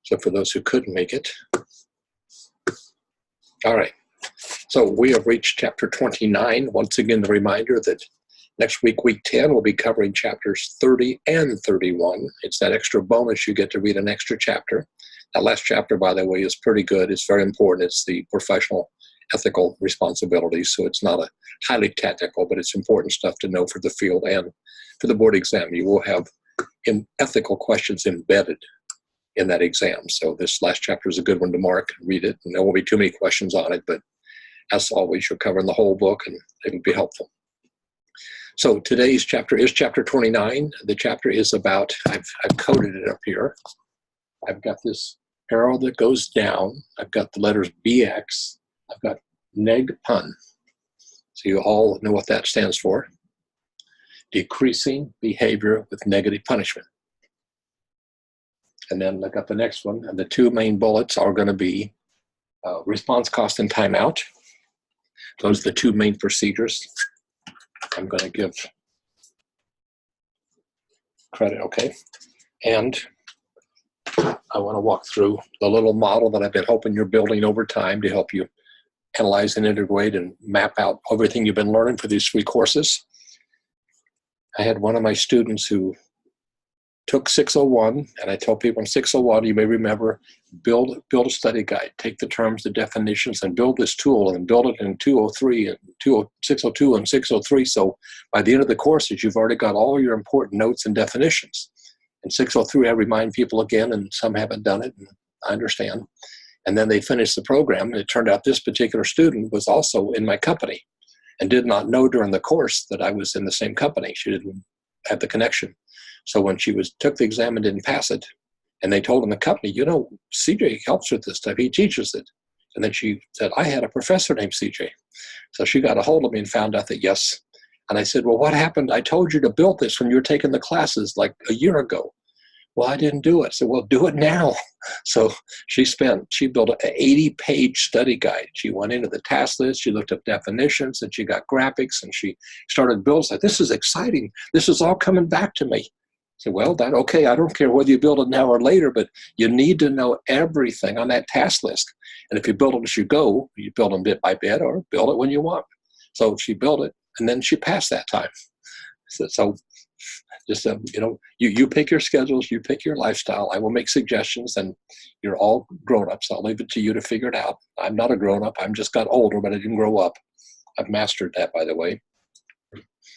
So for those who couldn't make it. All right. So we have reached chapter 29. Once again, the reminder that next week, week 10, we'll be covering chapters 30 and 31. It's that extra bonus. You get to read an extra chapter. That last chapter, by the way, is pretty good. It's very important. It's the professional ethical responsibilities. So it's not a highly technical, but it's important stuff to know for the field and for the board exam. You will have ethical questions embedded in that exam. So this last chapter is a good one to mark and read it. And there won't be too many questions on it, but as always, you're covering the whole book and it'll be helpful. So today's chapter is chapter 29. The chapter is about, I've coded it up here. I've got this arrow that goes down. I've got the letters BX. I've got neg pun. So you all know what that stands for. Decreasing behavior with negative punishment. And then look at the next one. And the two main bullets are going to be response cost and timeout. Those are the two main procedures. I'm going to give credit, okay? And I want to walk through the little model that I've been hoping you're building over time to help you analyze and integrate and map out everything you've been learning for these 3 courses. I had one of my students who took 601, and I tell people in 601, you may remember, build a study guide, take the terms, the definitions, and build this tool, and build it in 203 and 602 and 603. So by the end of the courses, you've already got all your important notes and definitions. In 603, I remind people again, and some haven't done it, and I understand. And then they finish the program, and it turned out this particular student was also in my company and did not know during the course that I was in the same company. She didn't have the connection. So when she took the exam and didn't pass it, and they told in the company, you know, CJ helps with this stuff, he teaches it. And then she said, I had a professor named CJ. So she got a hold of me and found out that yes. And I said, well, what happened? I told you to build this when you were taking the classes like a year ago. Well, I didn't do it. I said, well, do it now. So she built an 80-page study guide. She went into the task list, she looked up definitions, and she got graphics, and she started building. Like, this is exciting. This is all coming back to me. I said, well, okay, I don't care whether you build it now or later, but you need to know everything on that task list. And if you build it as you go, you build them bit by bit or build it when you want. So she built it, and then she passed that time. So just, you pick your schedules, you pick your lifestyle. I will make suggestions, and you're all grown-ups. I'll leave it to you to figure it out. I'm not a grown-up. I'm just got older, but I didn't grow up. I've mastered that, by the way.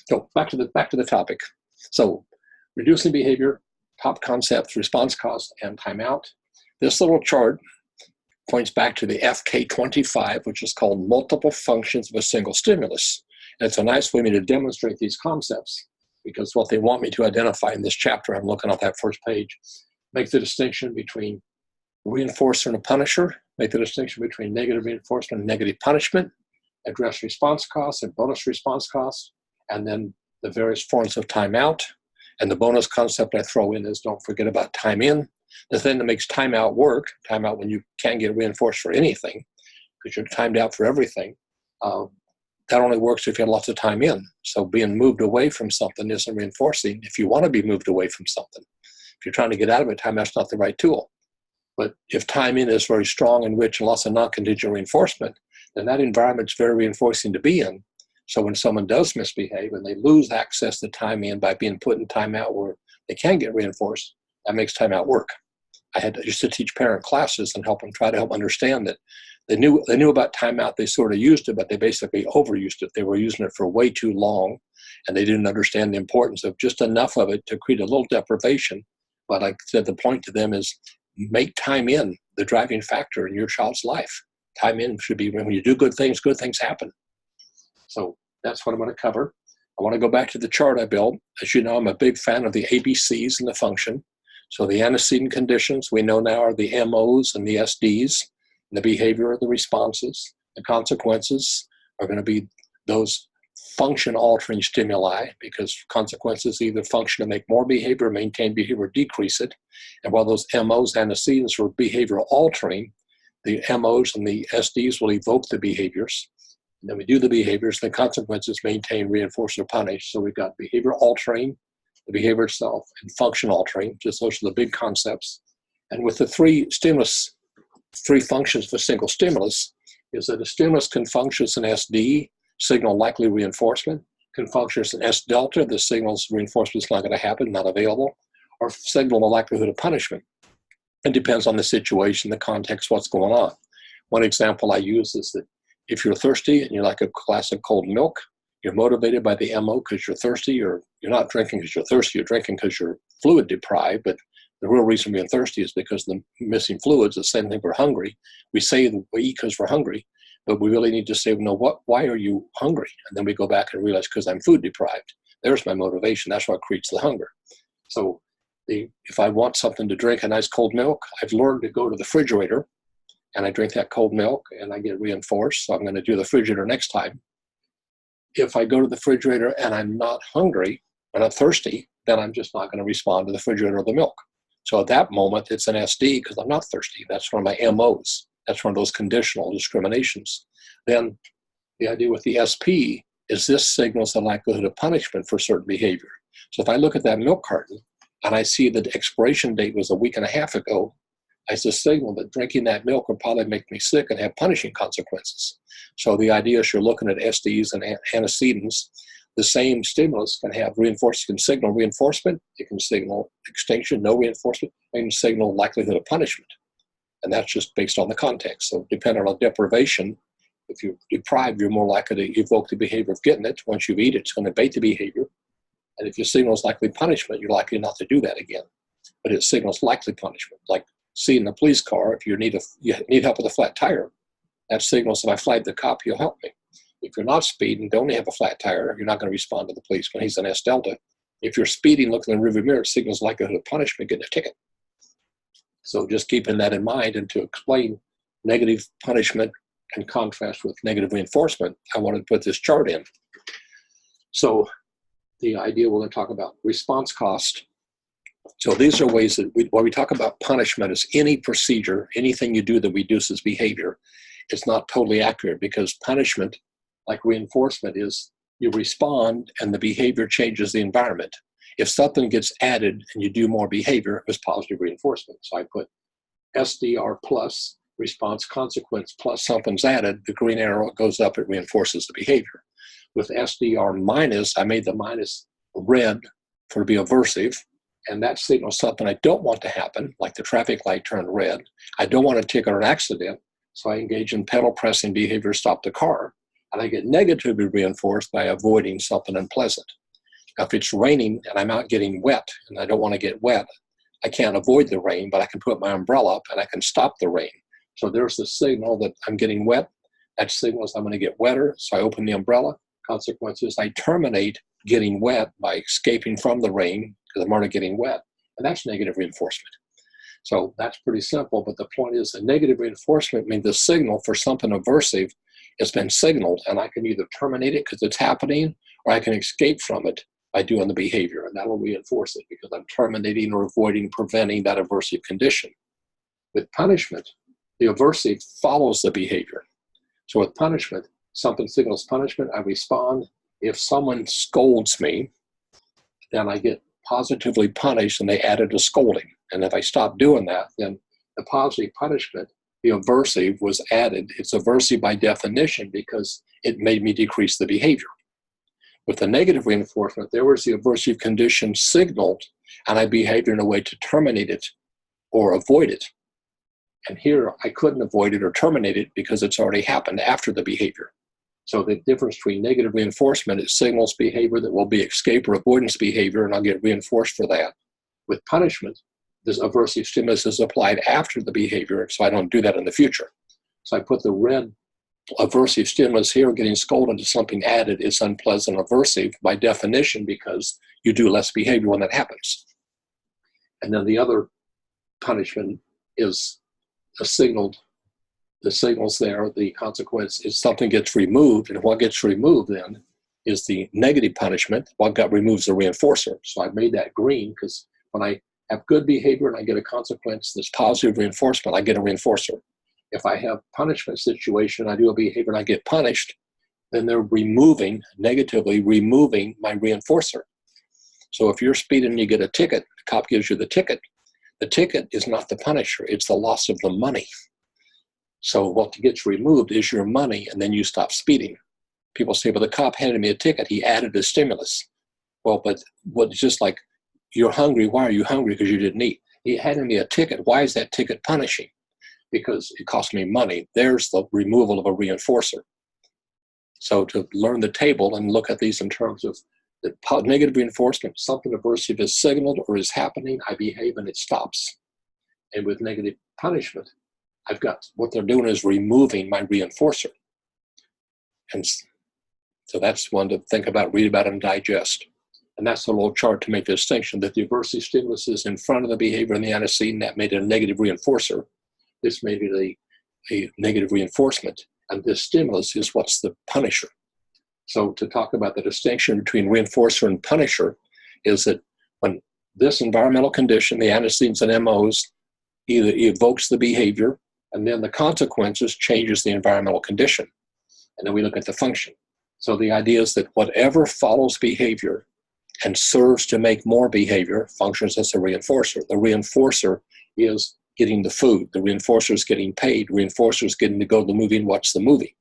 So back to the topic. So reducing behavior, top concepts, response cost, and timeout. This little chart points back to the Ch29, which is called multiple functions of a single stimulus. And it's a nice way for me to demonstrate these concepts, because what they want me to identify in this chapter, I'm looking at that first page, make the distinction between reinforcer and a punisher, make the distinction between negative reinforcement and negative punishment, address response costs and bonus response costs, and then the various forms of timeout. And the bonus concept I throw in is don't forget about time in. The thing that makes timeout work, timeout when you can't get reinforced for anything, because you're timed out for everything, that only works if you have lots of time in. So being moved away from something isn't reinforcing if you want to be moved away from something. If you're trying to get out of it, timeout's not the right tool. But if time in is very strong and rich and lots of non-contingent reinforcement, then that environment's very reinforcing to be in. So when someone does misbehave and they lose access to time in by being put in timeout where they can get reinforced, that makes timeout work. I used to teach parent classes and try to help understand that they knew about timeout. They sort of used it, but they basically overused it. They were using it for way too long, and they didn't understand the importance of just enough of it to create a little deprivation. But like I said, the point to them is make time in the driving factor in your child's life. Time in should be when you do good things happen. So that's what I'm going to cover. I want to go back to the chart I built. As you know, I'm a big fan of the ABCs and the function. So the antecedent conditions we know now are the MOs and the SDs. The behavior of the responses. The consequences are going to be those function-altering stimuli, because consequences either function to make more behavior, maintain behavior, or decrease it. And while those MOs, antecedents, are behavior-altering, the MOs and the SDs will evoke the behaviors. And then we do the behaviors, and the consequences maintain, reinforce, or punish. So we've got behavior-altering, the behavior itself, and function-altering. Just those are the big concepts. And with the three functions of a single stimulus, is that a stimulus can function as an SD, signal likely reinforcement, can function as an S delta, the signal's reinforcement is not going to happen, not available, or signal the likelihood of punishment. It depends on the situation, the context, what's going on. One example I use is that if you're thirsty and you like a glass of cold milk, you're motivated by the MO because you're thirsty, or you're not drinking because you're thirsty, you're drinking because you're fluid deprived, but the real reason we're being thirsty is because of the missing fluids. The same thing, we're hungry. We say we eat because we're hungry, but we really need to say, no, why are you hungry? And then we go back and realize, because I'm food deprived. There's my motivation. That's what creates the hunger. So if I want something to drink, a nice cold milk, I've learned to go to the refrigerator and I drink that cold milk and I get reinforced. So I'm going to do the refrigerator next time. If I go to the refrigerator and I'm not hungry and I'm thirsty, then I'm just not going to respond to the refrigerator or the milk. So at that moment, it's an SD because I'm not thirsty. That's one of my MOs. That's one of those conditional discriminations. Then the idea with the SP is this signals the likelihood of punishment for certain behavior. So if I look at that milk carton and I see that the expiration date was a week and a half ago, I just signal that drinking that milk will probably make me sick and have punishing consequences. So the idea is you're looking at SDs and antecedents. The same stimulus can have reinforcement, can signal reinforcement, it can signal extinction, no reinforcement, and can signal likelihood of punishment. And that's just based on the context. So depending on deprivation, if you're deprived, you're more likely to evoke the behavior of getting it. Once you eat it, it's going to abate the behavior. And if your signal is likely punishment, you're likely not to do that again. But it signals likely punishment, like seeing the police car. If you need help with a flat tire, that signals if I flag the cop, he'll help me. If you're not speeding, don't have a flat tire, you're not going to respond to the police when he's an S delta. If you're speeding, looking in the rearview mirror, it signals likelihood of punishment, getting a ticket. So just keeping that in mind, and to explain negative punishment in contrast with negative reinforcement, I wanted to put this chart in. So the idea we're going to talk about response cost. So these are ways that when we talk about punishment as any procedure, anything you do that reduces behavior, it's not totally accurate, because punishment, like reinforcement, is you respond and the behavior changes the environment. If something gets added and you do more behavior, it was positive reinforcement. So I put SDR plus, response consequence plus something's added, the green arrow goes up, it reinforces the behavior. With SDR minus, I made the minus red for to be aversive, and that signals something I don't want to happen, like the traffic light turned red. I don't want a ticket or an accident, so I engage in pedal pressing behavior to stop the car, and I get negatively reinforced by avoiding something unpleasant. Now, if it's raining and I'm out getting wet and I don't want to get wet, I can't avoid the rain, but I can put my umbrella up and I can stop the rain. So there's the signal that I'm getting wet. That signals I'm going to get wetter, so I open the umbrella. Consequences, I terminate getting wet by escaping from the rain because I'm already getting wet, and that's negative reinforcement. So that's pretty simple, but the point is that negative reinforcement means the signal for something aversive has been signaled, and I can either terminate it because it's happening, or I can escape from it by doing the behavior, and that will reinforce it because I'm terminating or avoiding, preventing that aversive condition. With punishment, the aversive follows the behavior. So with punishment, something signals punishment, I respond. If someone scolds me, then I get positively punished and they added a scolding. And if I stop doing that, then the positive punishment, the aversive, was added. It's aversive by definition because it made me decrease the behavior. With the negative reinforcement, there was the aversive condition signaled, and I behaved in a way to terminate it or avoid it. And here I couldn't avoid it or terminate it because it's already happened after the behavior. So the difference between negative reinforcement, it signals behavior that will be escape or avoidance behavior, and I'll get reinforced for that. With punishment, this aversive stimulus is applied after the behavior, so I don't do that in the future. So I put the red aversive stimulus here, getting scolded to something added is unpleasant aversive by definition because you do less behavior when that happens. And then the other punishment is the signals there, the consequence is something gets removed, and what gets removed then is the negative punishment. What got removed is the reinforcer. So I made that green because when I have good behavior and I get a consequence that's positive reinforcement, I get a reinforcer. If I have punishment situation, I do a behavior and I get punished, then they're negatively removing my reinforcer. So if you're speeding and you get a ticket, the cop gives you the ticket, The ticket is not the punisher, it's the loss of the money. So what gets removed is your money, and then you stop speeding. People say, well, the cop handed me a ticket, he added a stimulus. Well, but it's just like, you're hungry, why are you hungry? Because you didn't eat. He handed me a ticket, why is that ticket punishing? Because it cost me money. There's the removal of a reinforcer. So to learn the table and look at these in terms of the negative reinforcement, something aversive is signaled or is happening, I behave and it stops. And with negative punishment, I've got, what they're doing is removing my reinforcer. And so that's one to think about, read about, and digest. And that's a little chart to make the distinction that the aversive stimulus is in front of the behavior in the antecedent. That made it a negative reinforcer. This made it a negative reinforcement. And this stimulus is what's the punisher. So to talk about the distinction between reinforcer and punisher is that when this environmental condition, the antecedents and MOs, either evokes the behavior, and then the consequences changes the environmental condition. And then we look at the function. So the idea is that whatever follows behavior and serves to make more behavior functions as a reinforcer. The reinforcer is getting the food. The reinforcer is getting paid. The reinforcer is getting to go to the movie and watch the movie.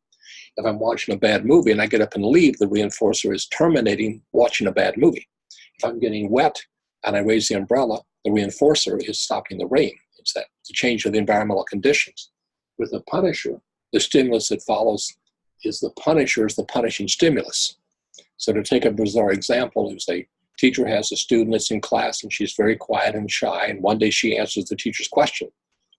If I'm watching a bad movie and I get up and leave, the reinforcer is terminating watching a bad movie. If I'm getting wet and I raise the umbrella, the reinforcer is stopping the rain. It's the change of the environmental conditions. With the punisher, the stimulus that follows is the punisher, is the punishing stimulus. So to take a bizarre example, is a teacher has a student that's in class and she's very quiet and shy, and one day she answers the teacher's question.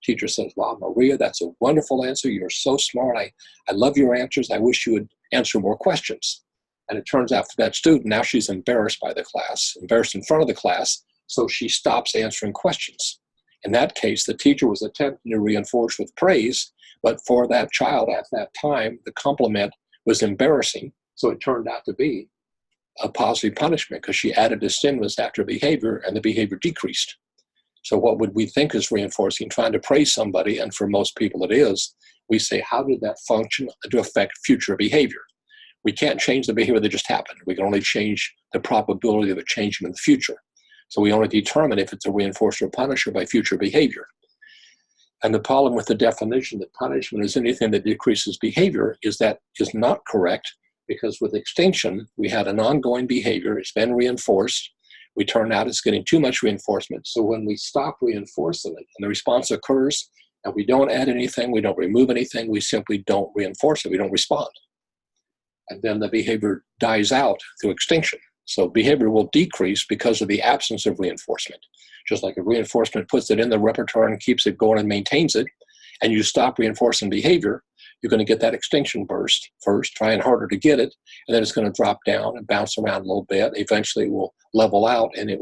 Teacher says, wow, Maria, that's a wonderful answer. You're so smart. I love your answers. I wish you would answer more questions. And it turns out for that student, now she's embarrassed by the class, embarrassed in front of the class, so she stops answering questions. In that case, the teacher was attempting to reinforce with praise, but for that child at that time, the compliment was embarrassing, so it turned out to be a positive punishment because she added a stimulus after behavior and the behavior decreased. So what would we think is reinforcing? Trying to praise somebody, and for most people it is, we say, how did that function to affect future behavior? We can't change the behavior that just happened. We can only change the probability of it changing in the future. So we only determine if it's a reinforcer or punisher by future behavior. And the problem with the definition that punishment is anything that decreases behavior is that is not correct, because with extinction, we had an ongoing behavior. It's been reinforced. We turn out it's getting too much reinforcement. So when we stop reinforcing it and the response occurs and we don't add anything, we don't remove anything, we simply don't reinforce it, we don't respond. And then the behavior dies out through extinction. So behavior will decrease because of the absence of reinforcement. Just like if reinforcement puts it in the repertoire and keeps it going and maintains it, and you stop reinforcing behavior, you're going to get that extinction burst first, trying harder to get it, and then it's going to drop down and bounce around a little bit. Eventually it will level out, and it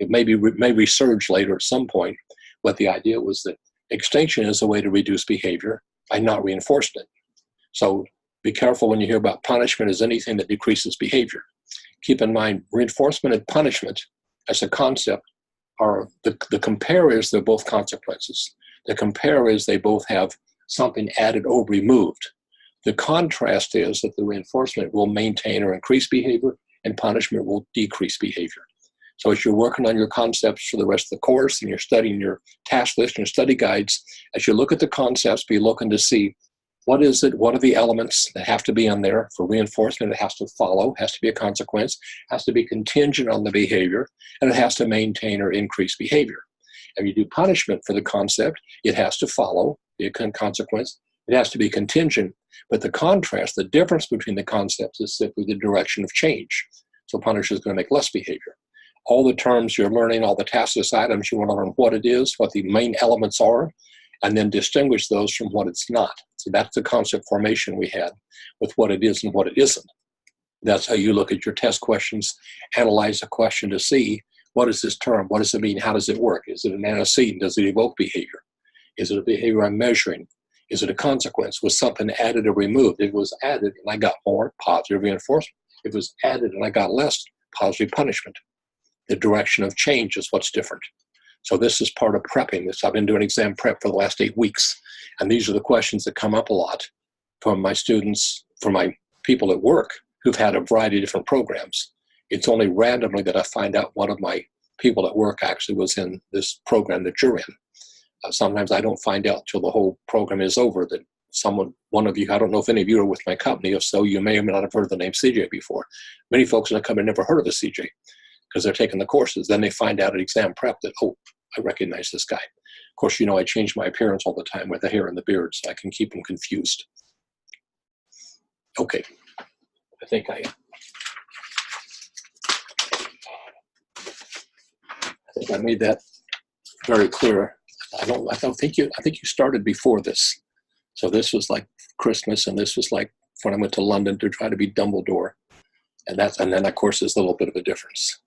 may resurge later at some point. But the idea was that extinction is a way to reduce behavior by not reinforcing it. So be careful when you hear about punishment as anything that decreases behavior. Keep in mind, reinforcement and punishment as a concept are, the compare is they're both consequences. The compare is they both have something added or removed. The contrast is that the reinforcement will maintain or increase behavior and punishment will decrease behavior. So as you're working on your concepts for the rest of the course and you're studying your task list and your study guides, as you look at the concepts, be looking to see what is it, what are the elements that have to be in there for reinforcement. It has to follow, has to be a consequence, has to be contingent on the behavior, and it has to maintain or increase behavior. If you do punishment for the concept, it has to follow, be a consequence, it has to be contingent, but the contrast, the difference between the concepts is simply the direction of change. So punisher is going to make less behavior. All the terms you're learning, all the task list items, you want to learn what it is, what the main elements are, and then distinguish those from what it's not. So that's the concept formation we had with what it is and what it isn't. That's how you look at your test questions, analyze a question to see, what is this term? What does it mean? How does it work? Is it an antecedent? Does it evoke behavior? Is it a behavior I'm measuring? Is it a consequence? Was something added or removed? If it was added and I got more, positive reinforcement. If it was added and I got less, positive punishment. The direction of change is what's different. So this is part of prepping this. I've been doing exam prep for the last 8 weeks. And these are the questions that come up a lot from my students, from my people at work who've had a variety of different programs. It's only randomly that I find out one of my people at work actually was in this program that you're in. Sometimes I don't find out till the whole program is over that one of you, I don't know if any of you are with my company. If so, you may or may not have heard the name CJ before. Many folks in the company never heard of a CJ because they're taking the courses. Then they find out at exam prep that, oh, I recognize this guy. Of course, I change my appearance all the time with the hair and the beard, so I can keep them confused. Okay, I think I made that very clear. I think you started before this. So this was like Christmas, and this was like when I went to London to try to be Dumbledore. And then of course there's a little bit of a difference.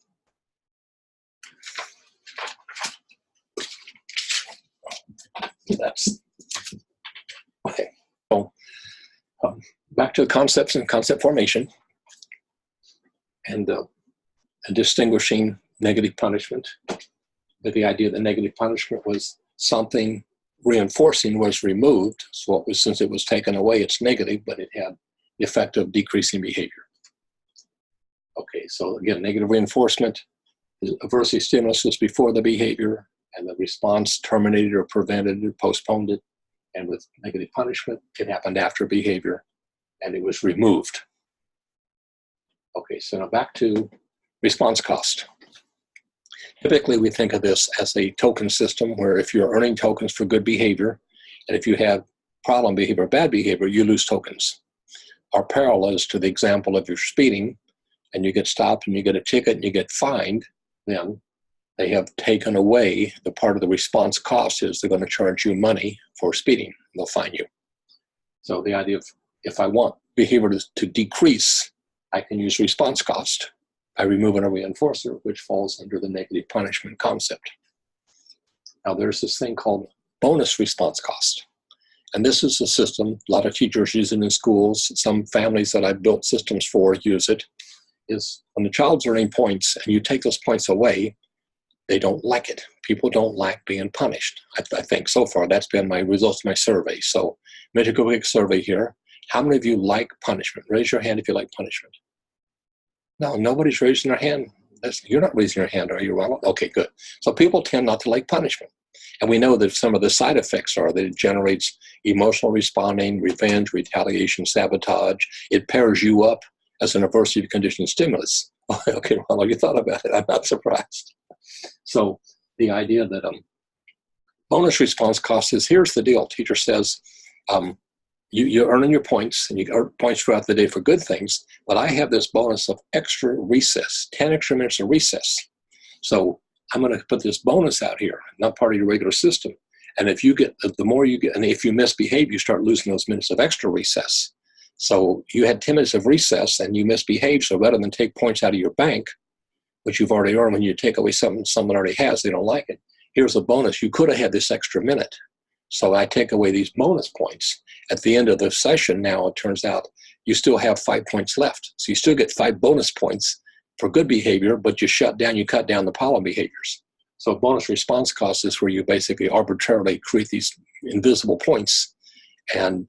That's okay. So back to the concepts and concept formation, and distinguishing negative punishment. But the idea that negative punishment was something reinforcing was removed. So since it was taken away, it's negative, but it had the effect of decreasing behavior. Okay, so again, negative reinforcement, the aversive stimulus was before the behavior, and the response terminated or prevented or postponed it. And with negative punishment, it happened after behavior, and it was removed. Okay, so now back to response cost. Typically, we think of this as a token system where if you're earning tokens for good behavior, and if you have problem behavior or bad behavior, you lose tokens. Our parallel is to the example of you're speeding, and you get stopped, and you get a ticket, and you get fined, then they have taken away the part of the response cost is they're going to charge you money for speeding. They'll fine you. So the idea of if I want behavior to decrease, I can use response cost by removing a reinforcer, which falls under the negative punishment concept. Now there's this thing called bonus response cost. And this is a system, a lot of teachers use it in schools. Some families that I've built systems for use it. Is when the child's earning points and you take those points away, they don't like it. People don't like being punished. I think so far that's been my results of my survey. So make a quick survey here. How many of you like punishment? Raise your hand if you like punishment. No, nobody's raising their hand. You're not raising your hand, are you, Ronald? Okay, good. So people tend not to like punishment. And we know that some of the side effects are that it generates emotional responding, revenge, retaliation, sabotage. It pairs you up as an aversive condition stimulus. Okay, Ronald, you thought about it. I'm not surprised. So the idea that bonus response cost is, here's the deal. Teacher says, you're earning your points, and you earn points throughout the day for good things, but I have this bonus of extra recess, 10 extra minutes of recess. So I'm going to put this bonus out here, not part of your regular system. And if you get, the more you get, and if you misbehave, you start losing those minutes of extra recess. So you had 10 minutes of recess and you misbehave, so rather than take points out of your bank, which you've already earned, when you take away something someone already has, they don't like it. Here's a bonus. You could have had this extra minute. So I take away these bonus points. At the end of the session now, it turns out you still have 5 points left. So you still get 5 bonus points for good behavior, but you cut down the problem behaviors. So bonus response cost is where you basically arbitrarily create these invisible points and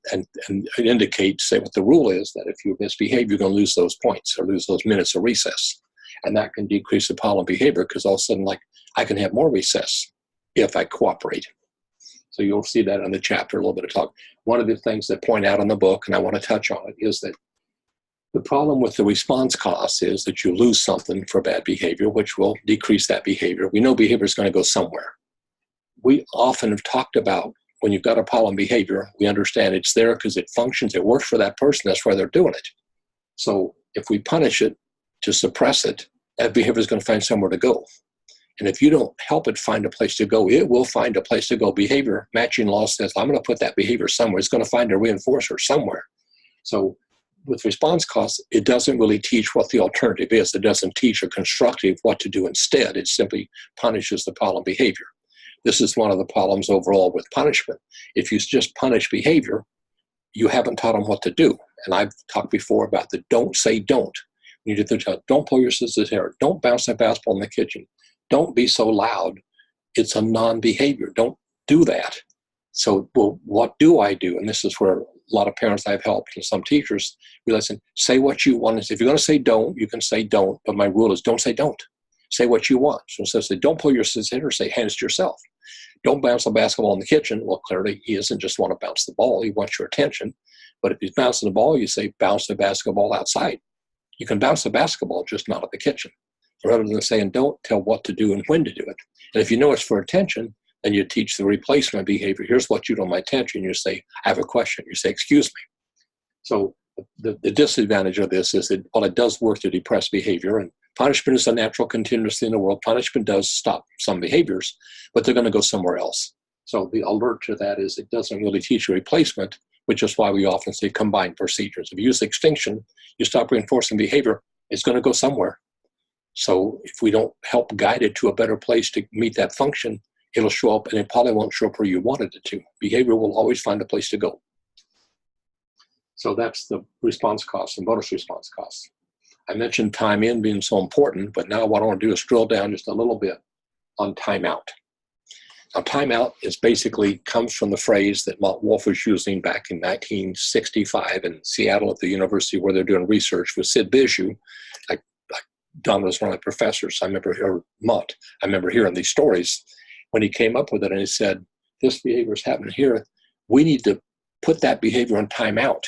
indicate, say what the rule is, that if you misbehave, you're going to lose those points or lose those minutes of recess. And that can decrease the problem behavior because all of a sudden, like, I can have more recess if I cooperate. So you'll see that in the chapter, a little bit of talk. One of the things that point out in the book, and I want to touch on it, is that the problem with the response cost is that you lose something for bad behavior, which will decrease that behavior. We know behavior is going to go somewhere. We often have talked about when you've got a problem behavior, we understand it's there because it functions, it works for that person, that's why they're doing it. So if we punish it to suppress it, that behavior is going to find somewhere to go. And if you don't help it find a place to go, it will find a place to go. Behavior matching law says, I'm going to put that behavior somewhere. It's going to find a reinforcer somewhere. So with response costs, it doesn't really teach what the alternative is. It doesn't teach a constructive what to do instead. It simply punishes the problem behavior. This is one of the problems overall with punishment. If you just punish behavior, you haven't taught them what to do. And I've talked before about the don't say don't. You do the job. Don't pull your sister's hair. Don't bounce that basketball in the kitchen. Don't be so loud. It's a non-behavior. Don't do that. So, well, what do I do? And this is where a lot of parents I've helped and some teachers realize, say what you want. If you're going to say don't, you can say don't. But my rule is don't say don't. say what you want. So instead of say, don't pull your scissors, say, hand it to yourself. Don't bounce a basketball in the kitchen. Well, clearly he doesn't just want to bounce the ball. He wants your attention. But if he's bouncing the ball, you say, bounce the basketball outside. You can bounce the basketball, just not at the kitchen. Rather than saying, don't tell what to do and when to do it. And if you know it's for attention, then you teach the replacement behavior. Here's what you want my attention. You say, I have a question. You say, excuse me. So the disadvantage of this is that while it does work to depress behavior, and punishment is a natural contingency in the world, punishment does stop some behaviors, but they're going to go somewhere else. So the alert to that is it doesn't really teach a replacement, which is why we often say combined procedures. If you use extinction, you stop reinforcing behavior, it's going to go somewhere. So if we don't help guide it to a better place to meet that function, it'll show up, and it probably won't show up where you wanted it to. Behavior will always find a place to go. So that's the response costs and bonus response costs. I mentioned time in being so important, but now what I want to do is drill down just a little bit on timeout. Now, timeout is basically comes from the phrase that Wolf was using back in 1965 in Seattle at the university where they're doing research with Sid Bijou. Don was one of my professors. I remember hearing these stories when he came up with it, and he said, this behavior is happening here. We need to put that behavior on timeout.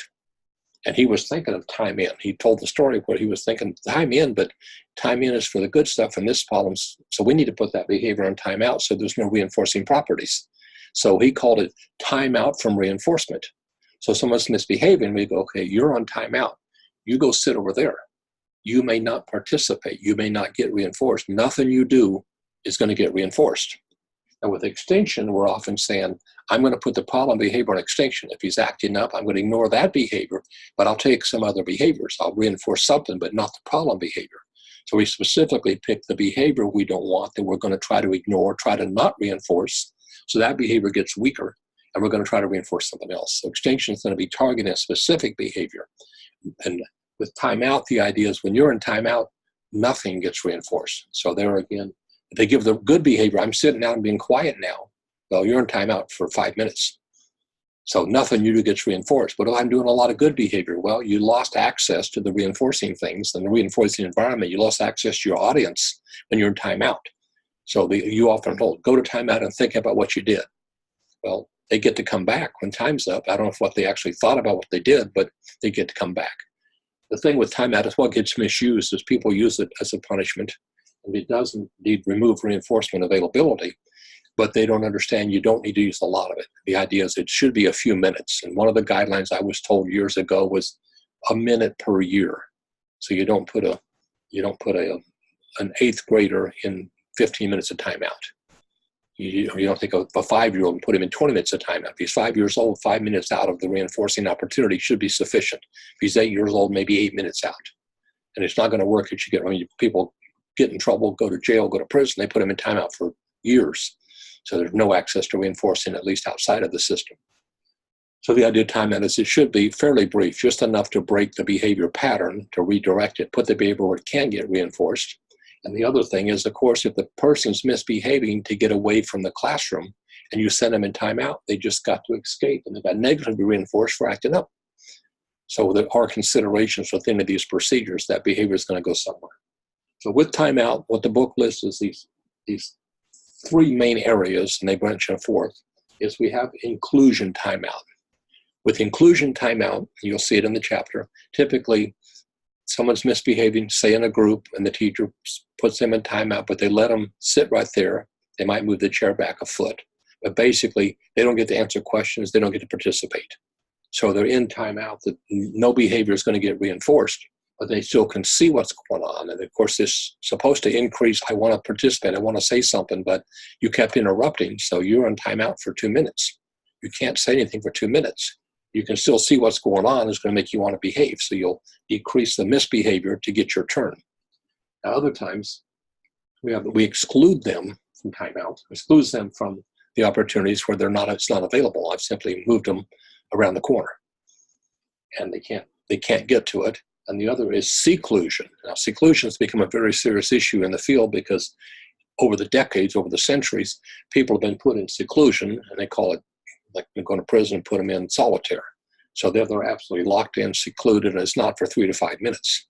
And he was thinking of time in. He told the story where he was thinking time in, but time in is for the good stuff and this problem's. So we need to put that behavior on timeout so there's no reinforcing properties. So he called it timeout from reinforcement. So someone's misbehaving, we go, okay, you're on timeout. You go sit over there. You may not participate. You may not get reinforced. Nothing you do is going to get reinforced. And with extinction, we're often saying, I'm going to put the problem behavior on extinction. If he's acting up, I'm going to ignore that behavior, but I'll take some other behaviors. I'll reinforce something, but not the problem behavior. So we specifically pick the behavior we don't want that we're going to try to ignore, try to not reinforce. So that behavior gets weaker, and we're going to try to reinforce something else. So extinction is going to be targeting a specific behavior. And with timeout, the idea is when you're in timeout, nothing gets reinforced. So there again, if they give the good behavior, I'm sitting down and being quiet now. Well, you're in timeout for 5 minutes. So nothing you do gets reinforced. But if I'm doing a lot of good behavior, well, you lost access to the reinforcing things and the reinforcing environment. You lost access to your audience when you're in timeout. So you often told, go to timeout and think about what you did. Well, they get to come back when time's up. I don't know if what they actually thought about what they did, but they get to come back. The thing with timeout is what gets misused is people use it as a punishment. And it does indeed remove reinforcement availability, but they don't understand you don't need to use a lot of it. The idea is it should be a few minutes. And one of the guidelines I was told years ago was a minute per year. So you don't put an 8th grader in 15 minutes of timeout. You don't take a 5-year-old and put him in 20 minutes of timeout. If he's 5 years old, 5 minutes out of the reinforcing opportunity should be sufficient. If he's 8 years old, maybe 8 minutes out. And it's not going to work if you get people get in trouble, go to jail, go to prison. They put them in timeout for years. So there's no access to reinforcing, at least outside of the system. So the idea of timeout is it should be fairly brief, just enough to break the behavior pattern, to redirect it, put the behavior where it can get reinforced. And the other thing is, of course, if the person's misbehaving to get away from the classroom and you send them in timeout, they just got to escape and they got negatively reinforced for acting up. So there are considerations within these procedures that behavior is going to go somewhere. So with timeout, what the book lists is these 3 main areas, and they branch out forth, is we have inclusion timeout. With inclusion timeout, you'll see it in the chapter, typically someone's misbehaving, say in a group, and the teacher puts them in timeout, but they let them sit right there. They might move the chair back a foot. But basically, they don't get to answer questions. They don't get to participate. So they're in timeout. No behavior is going to get reinforced, but they still can see what's going on. And of course, this is supposed to increase, I want to participate, I want to say something, but you kept interrupting, so you're on timeout for 2 minutes. You can't say anything for 2 minutes. You can still see what's going on. It's going to make you want to behave, so you'll decrease the misbehavior to get your turn. Now, other times, we exclude them from timeout, exclude them from the opportunities where it's not available. I've simply moved them around the corner, and they can't get to it. And the other is seclusion. Now, seclusion has become a very serious issue in the field because over the decades, over the centuries, people have been put in seclusion, and they call it, like they're going to prison and put them in solitaire. So they're absolutely locked in, secluded, and it's not for 3 to 5 minutes.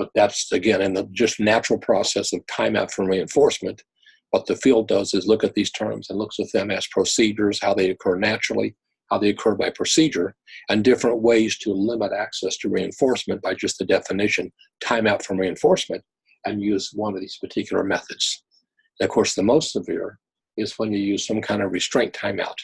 But that's, again, in the just natural process of timeout from reinforcement. What the field does is look at these terms and looks at them as procedures, how they occur naturally, how they occur by procedure, and different ways to limit access to reinforcement by just the definition, timeout from reinforcement, and use one of these particular methods. And of course, the most severe is when you use some kind of restraint timeout.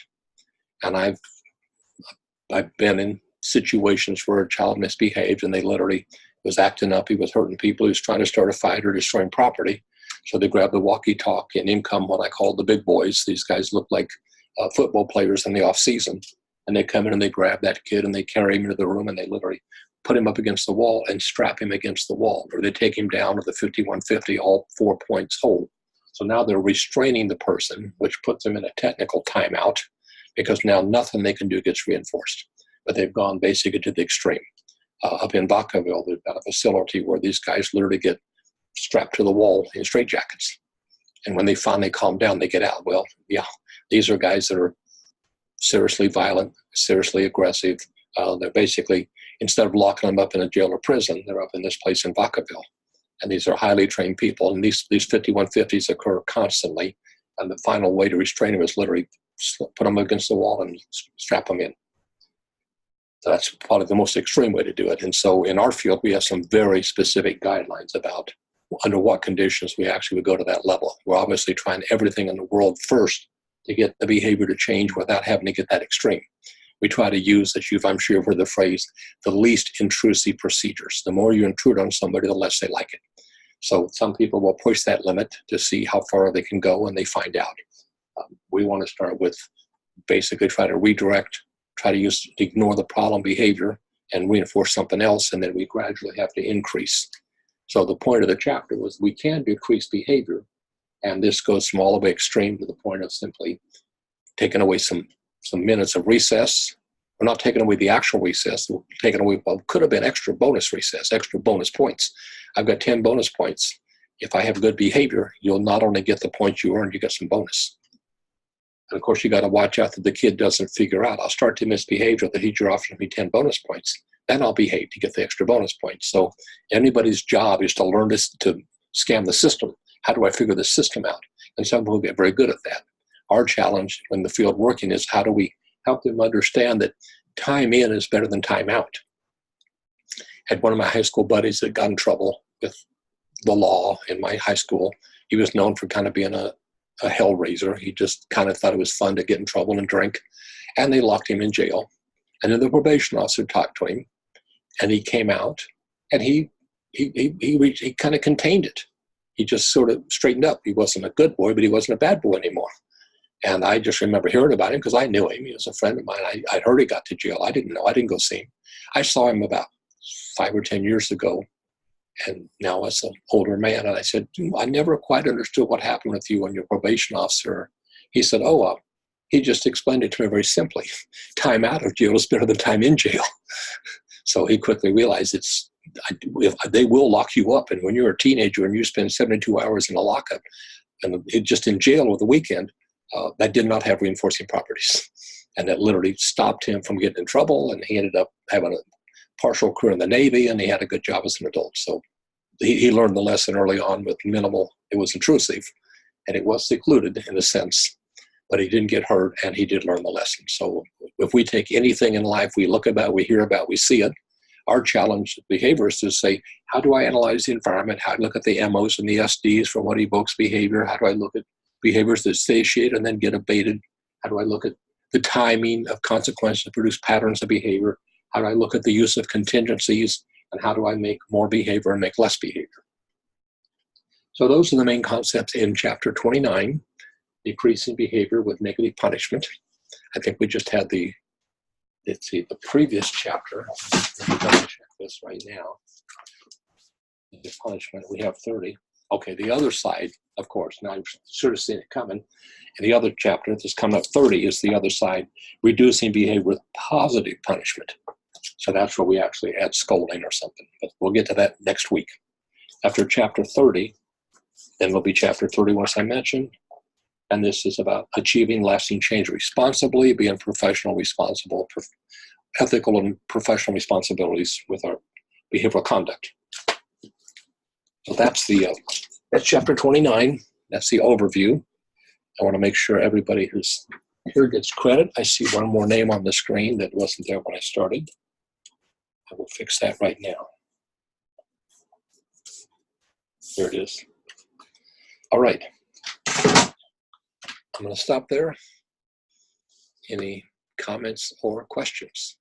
And I've been in situations where a child misbehaved and they literally was acting up, he was hurting people, he was trying to start a fight or destroying property. So they grabbed the walkie-talkie, and in come what I call the big boys. These guys look like football players in the off season. And they come in and they grab that kid and they carry him into the room and they literally put him up against the wall and strap him against the wall. Or they take him down to the 5150, all 4 points hold. So now they're restraining the person, which puts them in a technical timeout, because now nothing they can do gets reinforced. But they've gone basically to the extreme. Up in Vacaville, they've got a facility where these guys literally get strapped to the wall in straitjackets. And when they finally calm down, they get out. Well, yeah, these are guys that are seriously violent, seriously aggressive. They're basically, instead of locking them up in a jail or prison, they're up in this place in Vacaville. And these are highly trained people. And these 5150s occur constantly. And the final way to restrain them is literally put them against the wall and strap them in. So that's probably the most extreme way to do it. And so in our field, we have some very specific guidelines about under what conditions we actually would go to that level. We're obviously trying everything in the world first to get the behavior to change without having to get that extreme. We try to use, I'm sure you've heard the phrase, the least intrusive procedures. The more you intrude on somebody, the less they like it. So some people will push that limit to see how far they can go, and they find out. We want to start with basically try to redirect, try to ignore the problem behavior and reinforce something else, and then we gradually have to increase. So the point of the chapter was we can decrease behavior, and this goes from all the way extreme to the point of simply taking away some minutes of recess. We're not taking away the actual recess. We're taking away what could have been extra bonus recess, extra bonus points. I've got 10 bonus points. If I have good behavior, you'll not only get the points you earned, you get some bonus. And of course, you got to watch out that the kid doesn't figure out, I'll start to misbehave, or the teacher offers me 10 bonus points. Then I'll behave to get the extra bonus points. So anybody's job is to learn this, to scam the system. How do I figure the system out? And some people get very good at that. Our challenge in the field working is how do we help them understand that time in is better than time out. Had one of my high school buddies that got in trouble with the law in my high school. He was known for kind of being a hellraiser. He just kind of thought it was fun to get in trouble and drink. And they locked him in jail. And then the probation officer talked to him, and he came out, and he kind of contained it. He just sort of straightened up. He wasn't a good boy, but he wasn't a bad boy anymore. And I just remember hearing about him because I knew him. He was a friend of mine. I'd heard he got to jail. I didn't know. I didn't go see him. I saw him about 5 or 10 years ago, and now as an older man. And I said, I never quite understood what happened with you and your probation officer. He said, he just explained it to me very simply. Time out of jail is better than time in jail. So he quickly realized they will lock you up. And when you're a teenager and you spend 72 hours in a lockup, and just in jail over the weekend, that did not have reinforcing properties. And that literally stopped him from getting in trouble. And he ended up having a partial career in the Navy, and he had a good job as an adult. So he learned the lesson early on with minimal. It was intrusive, and it was secluded in a sense, but he didn't get hurt, and he did learn the lesson. So if we take anything in life we look about, we hear about, we see it, our challenge behavior is to say, how do I analyze the environment? How do I look at the MOs and the SDs for what evokes behavior? How do I look at behaviors that satiate and then get abated? How do I look at the timing of consequences to produce patterns of behavior? How do I look at the use of contingencies? And how do I make more behavior and make less behavior? So those are the main concepts in Chapter 29, decreasing behavior with negative punishment. I think we just had the previous chapter. Let me double check this right now. The punishment, we have 30. Okay, the other side, of course, now you've sort of seen it coming. And the other chapter that's coming up, 30, is the other side, reducing behavior with positive punishment. So that's where we actually add scolding or something. But we'll get to that next week. After Chapter 30, then will be Chapter 31, as I mentioned. And this is about achieving lasting change responsibly, being professional, responsible, ethical and professional responsibilities with our behavioral conduct. So that's chapter 29. That's the overview. I want to make sure everybody who's here gets credit. I see one more name on the screen that wasn't there when I started. I will fix that right now. There it is. All right. I'm going to stop there. Any comments or questions?